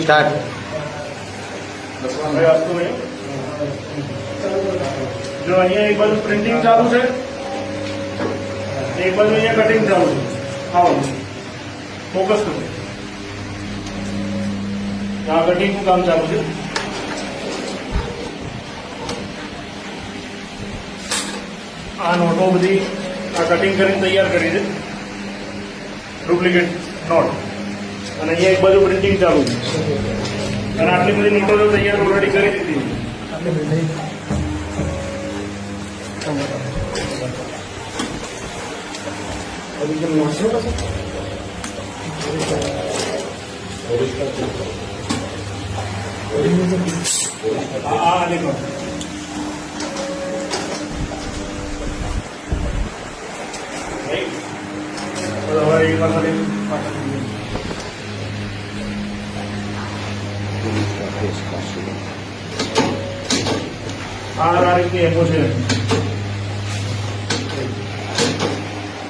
Start. જો અહીંયા એક બાજુ પ્રિન્ટિંગ ચાલુ છે, એક બાજુ અહીંયા કટિંગ ચાલુ છે. આવો ફોકસ કરો. આ કટિંગનું કામ ચાલુ છે. આ નોટો બધી આ કટિંગ કરીને તૈયાર કરી છે, ડુપ્લિકેટ નોટ. અને અહીંયા એક બાજુ પ્રિન્ટિંગ ચાલુ છે અને આટલી બધી નોટો જો તૈયાર ઓલરેડી કરી દીધી છે. આ દેખો હવે એક વાર આ રીતની એપો છે.